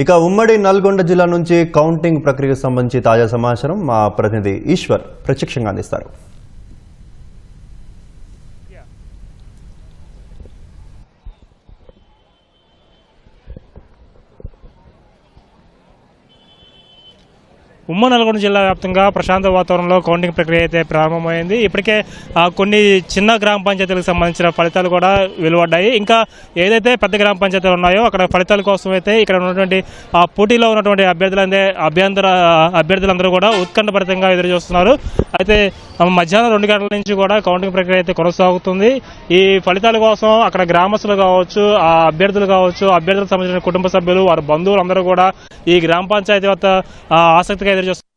ఇక ఉమ్మడి నల్గొండ జిల్లా నుంచి కౌంటింగ్ ప్రక్రియకు సంబంధించి తాజా సమాచారం మా ప్రతినిధి ఈశ్వర్ ప్రత్యక్షంగా అందిస్తారు. ఉమ్మడి నల్గొండ జిల్లా వ్యాప్తంగా ప్రశాంత వాతావరణంలో కౌంటింగ్ ప్రక్రియ అయితే ప్రారంభమైంది. ఇప్పటికే కొన్ని చిన్న గ్రామ పంచాయతీలకు సంబంధించిన ఫలితాలు కూడా వెలువడ్డాయి. ఇంకా ఏదైతే పెద్ద గ్రామ పంచాయతీలు ఉన్నాయో అక్కడ ఫలితాల కోసం అయితే ఇక్కడ ఉన్నటువంటి పోటీలో ఉన్నటువంటి అభ్యర్థులందరూ కూడా ఉత్కంఠభరితంగా ఎదురు చూస్తున్నారు. అయితే మధ్యాహ్నం 2 గంటల నుంచి కూడా కౌంటింగ్ ప్రక్రియ అయితే కొనసాగుతుంది. ఈ ఫలితాల కోసం అక్కడ గ్రామస్తులు కావచ్చు, అభ్యర్థులు కావచ్చు, అభ్యర్థులకు సంబంధించిన కుటుంబ సభ్యులు, వారి బంధువులందరూ కూడా ఈ గ్రామ పంచాయతీ వద్ద ఆసక్తిగా ఎదురు చూస్తున్నారు.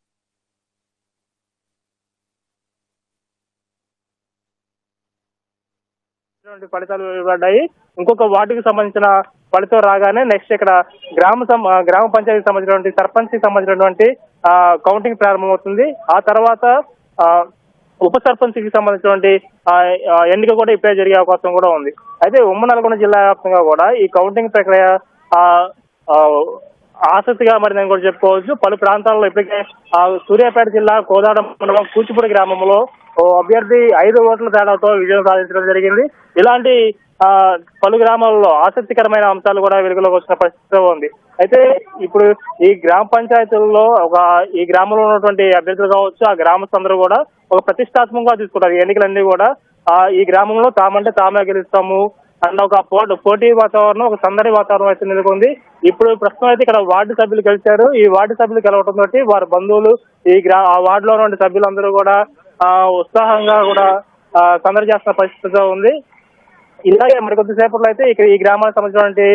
ఫలితాలు వెలువడ్డాయి. ఇంకొక వార్డుకి సంబంధించిన ఫలితం రాగానే నెక్స్ట్ ఇక్కడ గ్రామ పంచాయతీకి సంబంధించినటువంటి సర్పంచ్ కి సంబంధించినటువంటి కౌంటింగ్ ప్రారంభమవుతుంది. ఆ తర్వాత ఉప సర్పంచ్ కి సంబంధించినటువంటి ఎన్నిక కూడా ఇప్పుడే జరిగే అవకాశం కూడా ఉంది. అయితే ఉమ్మడి నల్గొండ జిల్లా వ్యాప్తంగా కూడా ఈ కౌంటింగ్ ప్రక్రియ ఆసక్తిగా మరి నేను కూడా చెప్పుకోవచ్చు. పలు ప్రాంతాల్లో ఇప్పటికే సూర్యాపేట జిల్లా కోదాడ మండలం కూచిపూడి గ్రామంలో అభ్యర్థి 5 ఓట్ల తేడాతో విజయం సాధించడం జరిగింది. ఇలాంటి పలు గ్రామాల్లో ఆసక్తికరమైన అంశాలు కూడా వెలుగులోకి వచ్చిన పరిస్థితి ఉంది. అయితే ఇప్పుడు ఈ గ్రామ పంచాయతీల్లో ఈ గ్రామంలో ఉన్నటువంటి అభ్యర్థులు కావచ్చు, ఆ గ్రామస్తులందరూ కూడా ఒక ప్రతిష్టాత్మకంగా తీసుకుంటారు. ఎన్నికలన్నీ కూడా ఈ గ్రామంలో తామంటే తామే గెలుస్తాము అన్న ఒక పోటీ వాతావరణం, ఒక సందడి వాతావరణం అయితే నెలకొంది. ఇప్పుడు ప్రస్తుతం అయితే ఇక్కడ వార్డు సభ్యులు గెలిచారు. ఈ వార్డు సభ్యులు గెలవడం తోటి వారి బంధువులు ఆ వార్డులో ఉన్న సభ్యులందరూ కూడా ఉత్సాహంగా కూడా సందడి చేస్తున్న పరిస్థితిగా ఉంది. ఇలాగే మరికొద్దిసేపట్లో అయితే ఇక్కడ ఈ గ్రామానికి సంబంధించినటువంటి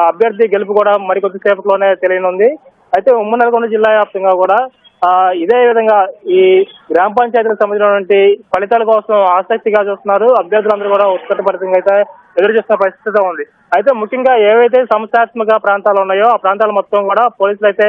అభ్యర్థి గెలుపు కూడా మరికొద్దిసేపట్లోనే తెలియనుంది. అయితే ఉమ్మడి నల్గొండ జిల్లా వ్యాప్తంగా కూడా ఇదే విధంగా ఈ గ్రామ పంచాయతీలకు సంబంధించినటువంటి ఫలితాల కోసం ఆసక్తిగా చూస్తున్నారు. అభ్యర్థులందరూ కూడా ఉత్కంఠభరితంగా అయితే ఎదురు చూస్తున్న పరిస్థితిగా ఉంది. అయితే ముఖ్యంగా ఏవైతే సమస్యాత్మక ప్రాంతాలు ఉన్నాయో ఆ ప్రాంతాలు మొత్తం కూడా పోలీసులు అయితే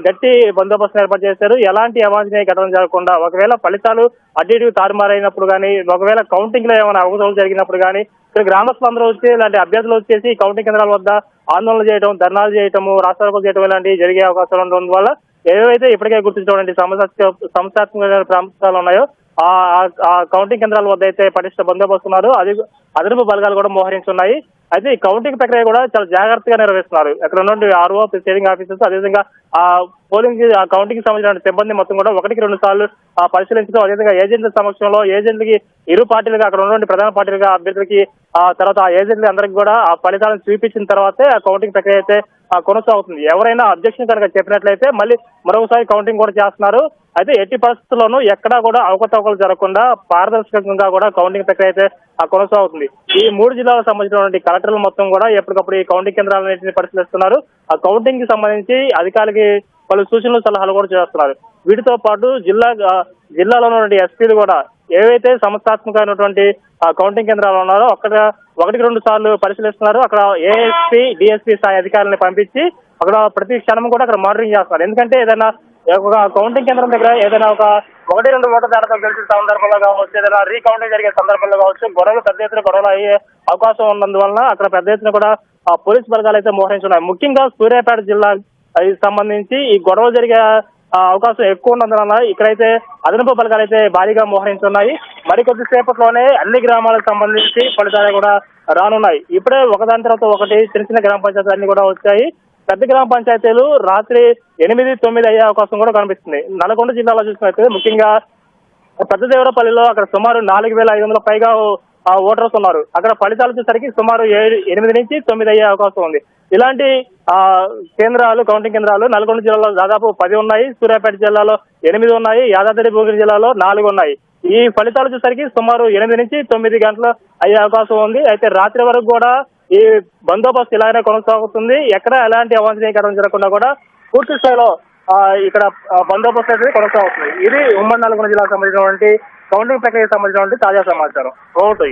గట్టి బందోబస్తు ఏర్పాటు చేశారు. ఎలాంటి అవాంఛనీయ ఘటన జరగకుండా, ఒకవేళ ఫలితాలు అటు ఇటు తారుమారైనప్పుడు కానీ, ఒకవేళ కౌంటింగ్ లో ఏమైనా అవకతవకలు జరిగినప్పుడు కానీ ఇక్కడ గ్రామస్తులందరూ వచ్చి ఇలాంటి అభ్యర్థులు వచ్చేసి కౌంటింగ్ కేంద్రాల వద్ద ఆందోళన చేయడం, ధర్నాలు చేయటము, రాస్తారోకోలు చేయడం ఇలాంటివి జరిగే అవకాశాలు ఉండడం వల్ల ఏవైతే ఇప్పటికే గుర్తించినటువంటి సమస్యాత్మక ప్రాంతాలు ఉన్నాయో ఆ కౌంటింగ్ కేంద్రాల వద్ద అయితే పటిష్ట బందోబస్తు ఉన్నారు. అదనపు బలగాలు కూడా మోహరించున్నాయి. అయితే ఈ కౌంటింగ్ ప్రక్రియ కూడా చాలా జాగ్రత్తగా నిర్వహిస్తున్నారు. అక్కడ ఉన్నటువంటి ఆర్ఓ, ప్రిసైడింగ్ ఆఫీసర్స్, అదేవిధంగా కౌంటింగ్ సంబంధించిన సిబ్బంది మొత్తం కూడా 1-2 సార్లు పరిశీలించడం, అదేవిధంగా ఏజెంట్ల సమక్షంలో ఏజెంట్లకి ఇరు పార్టీలుగా అక్కడ ఉన్నటువంటి ప్రధాన పార్టీలుగా అభ్యర్థులకి తర్వాత ఆ ఏజెంట్లు అందరికి కూడా ఆ ఫలితాలను చూపించిన తర్వాతే ఆ కౌంటింగ్ ప్రక్రియ అయితే కొనసాగుతుంది. ఎవరైనా అబ్జెక్షన్ కనుక చెప్పినట్లయితే మళ్ళీ మరొకసారి కౌంటింగ్ కూడా చేస్తున్నారు. అయితే ఎట్టి పరిస్థితుల్లోనూ ఎక్కడా కూడా అవకతవకలు జరగకుండా పారదర్శకంగా కూడా కౌంటింగ్ ప్రక్రియ అయితే కొనసాగుతుంది. ఈ 3 జిల్లాలకు సంబంధించినటువంటి కలెక్టర్లు మొత్తం కూడా ఎప్పటికప్పుడు ఈ కౌంటింగ్ కేంద్రాలన్నింటినీ పరిశీలిస్తున్నారు. ఆ కౌంటింగ్ కి సంబంధించి అధికారులకి పలు సూచనలు, సలహాలు కూడా చేస్తున్నారు. వీటితో పాటు జిల్లాలో ఉన్నటువంటి ఎస్పీలు కూడా ఏవైతే సమస్యాత్మకమైనటువంటి కౌంటింగ్ కేంద్రాలు ఉన్నారో 1-2 సార్లు పరిశీలిస్తున్నారు. అక్కడ ఏఎస్పీ, డిఎస్పీ స్థాయి అధికారులను పంపించి అక్కడ ప్రతి క్షణం కూడా అక్కడ మానిటరింగ్ చేస్తున్నారు. ఎందుకంటే ఏదైనా ఒక కౌంటింగ్ కేంద్రం దగ్గర ఏదైనా ఒక 1-2 ఓట్ల తేడాతో గెలిచిన సందర్భంలో కావచ్చు, ఏదైనా రీకౌంటింగ్ జరిగే సందర్భంలో కావచ్చు, పెద్ద ఎత్తున గొడవలు అయ్యే అవకాశం ఉన్నందువలన అక్కడ పెద్ద ఎత్తున కూడా పోలీసు బలగాలు అయితే మోహరించున్నాయి. ముఖ్యంగా సూర్యాపేట జిల్లా సంబంధించి ఈ గొడవలు జరిగే అవకాశం ఎక్కువ ఉన్నందువలన ఇక్కడైతే అదనపు బలగాలు అయితే భారీగా మోహరించున్నాయి. మరికొద్దిసేపట్లోనే అన్ని గ్రామాలకు సంబంధించి ఫలితాలు కూడా రానున్నాయి. ఇప్పుడే ఒకదాని తర్వాత ఒకటి చిన్న గ్రామ పంచాయతీలు అన్ని కూడా వచ్చాయి. పెద్ద గ్రామ పంచాయతీలు రాత్రి 8-9 అయ్యే అవకాశం కూడా కనిపిస్తుంది. నల్గొండ జిల్లాలో చూసినట్లయితే ముఖ్యంగా పెద్దదేవరపల్లిలో అక్కడ సుమారు 4,500 పైగా ఓటర్స్ ఉన్నారు. అక్కడ ఫలితాలు వచ్చేసరికి సుమారు 8-9 అయ్యే అవకాశం ఉంది. ఇలాంటి కౌంటింగ్ కేంద్రాలు నల్గొండ జిల్లాలో దాదాపు 10 ఉన్నాయి. సూర్యాపేట జిల్లాలో 8 ఉన్నాయి. యాదాద్రి జిల్లాలో 4 ఉన్నాయి. ఈ ఫలితాలు వచ్చేసరికి సుమారు 8-9 గంటలు అయ్యే అవకాశం ఉంది. అయితే రాత్రి వరకు కూడా ఈ బందోబస్తు ఇలాగనే కొనసాగుతుంది. ఎక్కడ ఎలాంటి అవాంఛనీయ ఘటన జరగకుండా కూడా పూర్తి స్థాయిలో ఇక్కడ బందోబస్తు అయితే కొనసాగుతుంది. ఇది ఉమ్మడి నల్గొండ జిల్లాకు సంబంధించినటువంటి కౌంటింగ్ ప్రక్రియకు సంబంధించినటువంటి తాజా సమాచారం. ఓటు